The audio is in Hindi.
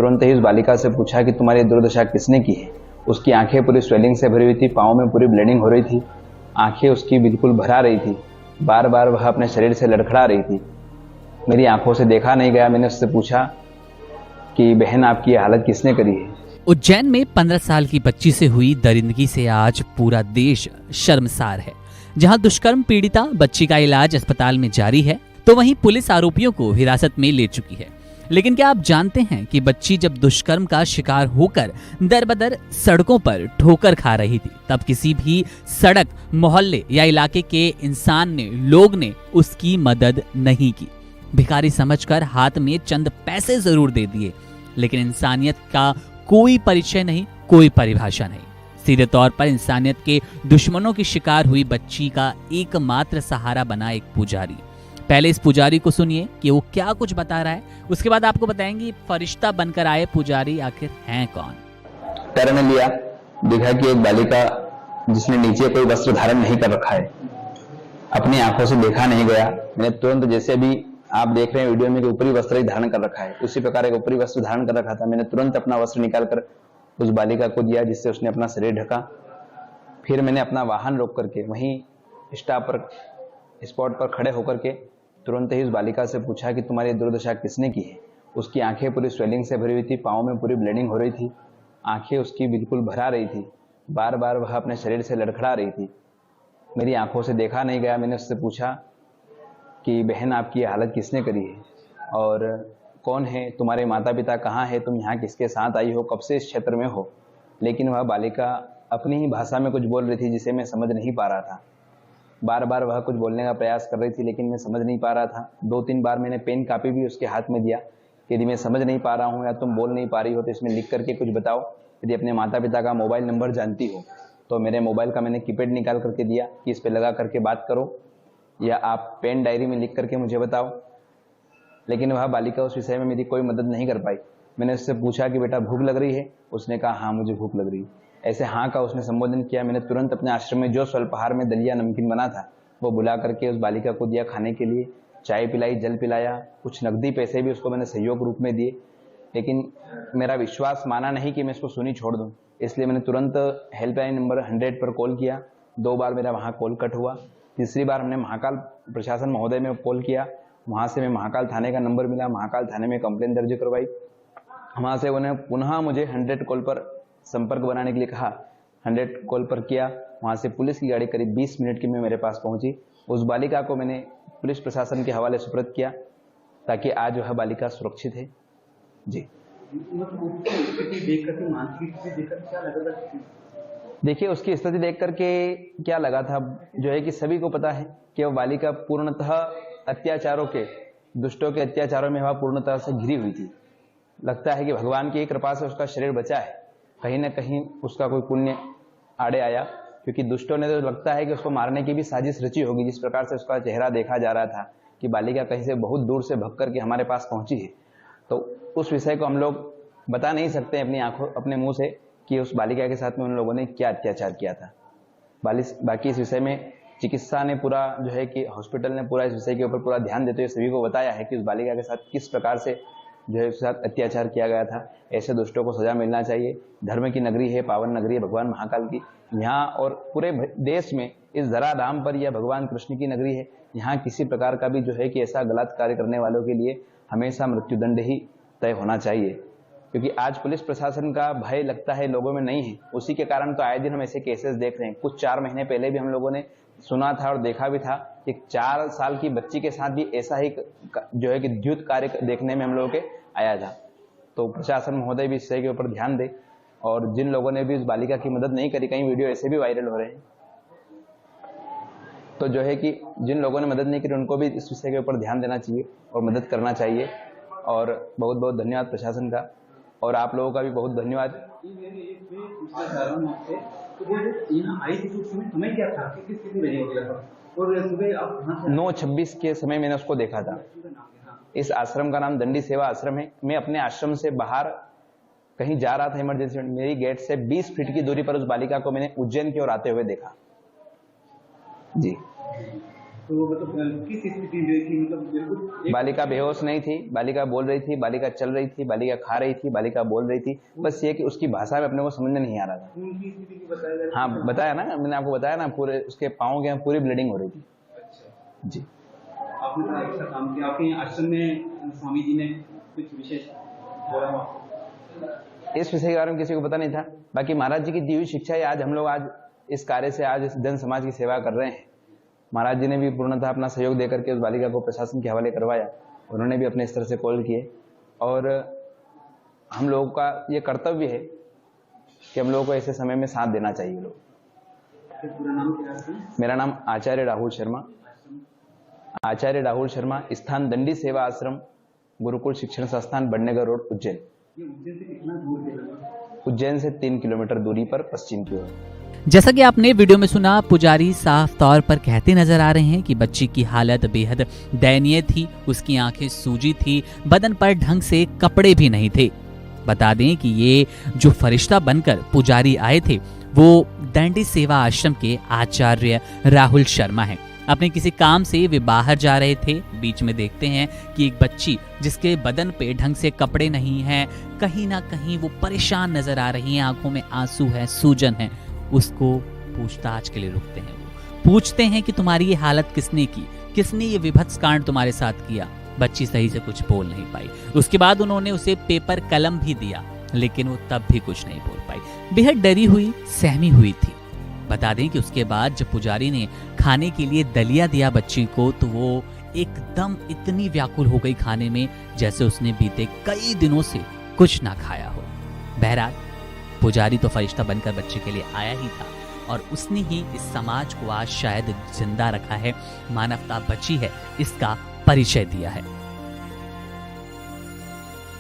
तुरंत ही उस बालिका से पूछा कि तुम्हारी दुर्दशा किसने की है। उसकी आंखें पूरी स्वेलिंग से भरी हुई थी, पाँव में पूरी ब्लीडिंग हो रही थी, आंखें उसकी बिल्कुल भरा रही थी, बार बार वह अपने शरीर से लड़खड़ा रही थी। मेरी आंखों से देखा नहीं गया। मैंने उससे पूछा कि बहन आपकी हालत किसने करी है। उज्जैन में 15 साल की बच्ची से हुई दरिंदगी से आज पूरा देश शर्मसार है। जहां दुष्कर्म पीड़िता बच्ची का इलाज अस्पताल में जारी है, तो वहीं पुलिस आरोपियों को हिरासत में ले चुकी है। लेकिन क्या आप जानते हैं कि बच्ची जब दुष्कर्म का शिकार होकर दरबदर सड़कों पर ठोकर खा रही थी, तब किसी भी सड़क, मोहल्ले या इलाके के इंसान ने, लोग ने उसकी मदद नहीं की। भिखारी समझकर हाथ में चंद पैसे जरूर दे दिए, लेकिन इंसानियत का कोई परिचय नहीं, कोई परिभाषा नहीं। सीधे तौर पर इंसानियत के दुश्मनों की शिकार हुई बच्ची का एकमात्र सहारा बना एक पुजारी। पहले इस पुजारी को सुनिए कि वो क्या कुछ बता रहा है, उसके बाद आपको बताएंगे फरिश्ता बनकर आए पुजारी आखिर हैं कौन। पैर में लिया, देखा कि एक बालिका जिसने नीचे कोई वस्त्र धारण नहीं कर रखा है, अपनी आंखों से देखा नहीं गया। मैंने तुरंत, जैसे अभी आप देख रहे हैं वीडियो में कि ऊपरी वस्त्र ही धारण कर रखा है, उसी प्रकार एक ऊपरी वस्त्र धारण कर रखा था। मैंने तुरंत अपना वस्त्र निकालकर उस बालिका को दिया, जिससे उसने अपना शरीर ढका। फिर मैंने अपना वाहन रोक करके वहीं स्पॉट पर खड़े होकर के तुरंत ही उस बालिका से पूछा कि तुम्हारी दुर्दशा किसने की है। उसकी आंखें पूरी स्वेलिंग से भरी हुई थी, पाँव में पूरी ब्लीडिंग हो रही थी, आंखें उसकी बिल्कुल भरा रही थी, बार बार वह अपने शरीर से लड़खड़ा रही थी। मेरी आंखों से देखा नहीं गया। मैंने उससे पूछा कि बहन आपकी हालत किसने करी है और कौन है, तुम्हारे माता पिता कहाँ है, तुम यहाँ किसके साथ आई हो, कब से इस क्षेत्र में हो। लेकिन वह बालिका अपनी ही भाषा में कुछ बोल रही थी, जिसे मैं समझ नहीं पा रहा था। बार बार वह कुछ बोलने का प्रयास कर रही थी, लेकिन मैं समझ नहीं पा रहा था। 2-3 बार मैंने पेन कापी भी उसके हाथ में दिया कि यदि मैं समझ नहीं पा रहा हूँ या तुम बोल नहीं पा रही हो तो इसमें लिख करके कुछ बताओ। यदि अपने माता पिता का मोबाइल नंबर जानती हो तो मेरे मोबाइल का मैंने कीपैड निकाल करके दिया कि इस पर लगा करके बात करो, या आप पेन डायरी में लिख करके मुझे बताओ। लेकिन वह बालिका उस विषय में मेरी कोई मदद नहीं कर पाई। मैंने उससे पूछा कि बेटा भूख लग रही है, उसने कहा हाँ मुझे भूख लग रही है। ऐसे हाँ का उसने संबोधन किया। मैंने तुरंत अपने आश्रम में जो स्वल्पहार में दलिया नमकीन बना था वो बुला करके उस बालिका को दिया खाने के लिए। चाय पिलाई, जल पिलाया, कुछ नकदी पैसे भी उसको मैंने सहयोग रूप में दिए। लेकिन मेरा विश्वास माना नहीं कि मैं इसको सुनी छोड़ दूं, इसलिए मैंने तुरंत हेल्पलाइन नंबर 100 पर कॉल किया। 2 बार मेरा वहाँ कॉल कट हुआ। तीसरी बार हमने महाकाल प्रशासन महोदय में कॉल किया, वहाँ से मैं महाकाल थाने का नंबर मिला, महाकाल थाने में कंप्लेन दर्ज करवाई। वहाँ से उन्हें पुनः मुझे 100 कॉल पर संपर्क बनाने के लिए कहा। 100 कॉल पर किया, वहाँ से पुलिस की गाड़ी करीब 20 मिनट की में मेरे पास पहुंची। उस बालिका को मैंने पुलिस प्रशासन के हवाले सुपुर्द किया ताकि आज वह बालिका सुरक्षित है। जी, देखिए उसकी स्थिति देख करके क्या लगा था, जो है कि सभी को पता है कि वह बालिका पूर्णतः अत्याचारों के, दुष्टों के अत्याचारों में वह पूर्णतः से घिरी हुई थी। लगता है कि भगवान की कृपा से उसका शरीर बचा है, कहीं ना कहीं उसका कोई पुण्य आड़े आया, क्योंकि दुष्टों ने तो लगता है कि उसको मारने की भी साजिश रची होगी। जिस प्रकार से उसका चेहरा देखा जा रहा था कि बालिका कहीं से बहुत दूर से भाग करके हमारे पास पहुंची है, तो उस विषय को हम लोग बता नहीं सकते अपनी आंखों, अपने मुंह से कि उस बालिका के साथ में उन लोगों ने क्या अत्याचार किया था। बाकी इस विषय में चिकित्सा ने पूरा, जो है कि हॉस्पिटल ने पूरा इस विषय के ऊपर पूरा ध्यान देते हुए सभी को बताया है कि उस बालिका के साथ किस प्रकार से जो है उसके साथ अत्याचार किया गया था। ऐसे दुष्टों को सजा मिलना चाहिए। धर्म की नगरी है, पावन नगरी है भगवान महाकाल की, यहाँ और पूरे देश में इस धराधाम पर यह भगवान कृष्ण की नगरी है। यहाँ किसी प्रकार का भी जो है कि ऐसा गलत कार्य करने वालों के लिए हमेशा मृत्युदंड ही तय होना चाहिए, क्योंकि आज पुलिस प्रशासन का भय लगता है लोगों में नहीं है। उसी के कारण तो आए दिन हम ऐसे केसेस देख रहे हैं। कुछ 4 महीने पहले भी हम लोगों ने सुना था और देखा भी था कि 4 साल की बच्ची के साथ भी ऐसा ही जो है कि द्युत कार्य देखने में हम लोगों के आया था। तो प्रशासन महोदय भी इस विषय के ऊपर ध्यान दे, और जिन लोगों ने भी उस बालिका की मदद नहीं करी, कई वीडियो ऐसे भी वायरल हो रहे हैं, तो जो है कि जिन लोगों ने मदद नहीं करी उनको भी इस विषय के ऊपर ध्यान देना चाहिए और मदद करना चाहिए। और बहुत बहुत धन्यवाद प्रशासन का, और आप लोगों का भी बहुत धन्यवाद। 9:26 के समय मैंने उसको देखा था। इस आश्रम का नाम दंडी सेवा आश्रम है। मैं अपने आश्रम से बाहर कहीं जा रहा था इमरजेंसी में, मेरी गेट से 20 फीट की दूरी पर उस बालिका को मैंने उज्जैन की ओर आते हुए देखा। जी, तो मतलब किस स्थिति में थी, मतलब बिल्कुल बालिका बेहोश नहीं थी, बालिका बोल रही थी, बालिका चल रही थी, बालिका खा रही थी, बालिका बोल रही थी। बस ये कि उसकी भाषा में अपने को समझ में नहीं आ रहा था। खून की स्थिति भी बताया जा रहा हाँ बताया ना, मैंने आपको बताया ना, पूरे उसके पाँव के यहाँ पूरी ब्लीडिंग हो रही थी। अच्छा, जी। आपने बड़ा अच्छा काम किया। आपके यहाँ आश्रम में स्वामी जी ने कुछ विशेष बोला हो? इस विषय के बारे में किसी को पता नहीं था। बाकी महाराज जी की दी हुई शिक्षा है, आज हम लोग आज इस कार्य से आज इस जन समाज की सेवा कर रहे हैं। महाराज जी ने भी पूर्णतः अपना सहयोग देकर के उस बालिका को प्रशासन के हवाले करवाया। उन्होंने भी अपने स्तर से कॉल किए और हम लोगों का ये कर्तव्य है कि हम लोगों को ऐसे समय में साथ देना चाहिए। लोग पूरा नाम क्या है? मेरा नाम आचार्य राहुल शर्मा, आचार्य राहुल शर्मा, स्थान दंडी सेवा आश्रम, गुरुकुल शिक्षण संस्थान, बड़नगर रोड, उज्जैन। ये उज्जैन से कितना दूर है लगभग? उज्जैन से 3 किलोमीटर दूरी पर पश्चिम की ओर। जैसा कि आपने वीडियो में सुना, पुजारी साफ तौर पर कहते नजर आ रहे हैं कि बच्ची की हालत बेहद दयनीय थी। उसकी आंखें सूजी थी, बदन पर ढंग से कपड़े भी नहीं थे। बता दें कि ये जो फरिश्ता बनकर पुजारी आए थे वो दंडी सेवा आश्रम के आचार्य राहुल शर्मा हैं। अपने किसी काम से वे बाहर जा रहे थे। बीच में देखते हैं कि एक बच्ची जिसके बदन पे ढंग से कपड़े नहीं हैं, कहीं ना कहीं वो परेशान नजर आ रही है, आंखों में आंसू है, सूजन है। उसको पूछताछ के लिए रुकते हैं। वो पूछते हैं कि तुम्हारी ये हालत किसने की, किसने ये विभत्स कांड तुम्हारे साथ किया। बच्ची सही से कुछ बोल नहीं पाई। उसके बाद उन्होंने उसे पेपर कलम भी दिया, लेकिन वो तब भी कुछ नहीं बोल पाई। बेहद डरी हुई, सहमी हुई थी। बता दें कि उसके बाद जब पुजारी ने खाने के लिए दलिया दिया बच्ची को, तो वो एकदम इतनी व्याकुल हो गई खाने में जैसे उसने बीते कई दिनों से कुछ ना खाया हो। बहरहाल पुजारी तो फरिश्ता बनकर बच्चे के लिए आया ही था और उसने ही इस समाज को आज शायद जिंदा रखा है, मानवता बची है, इसका परिचय दिया है।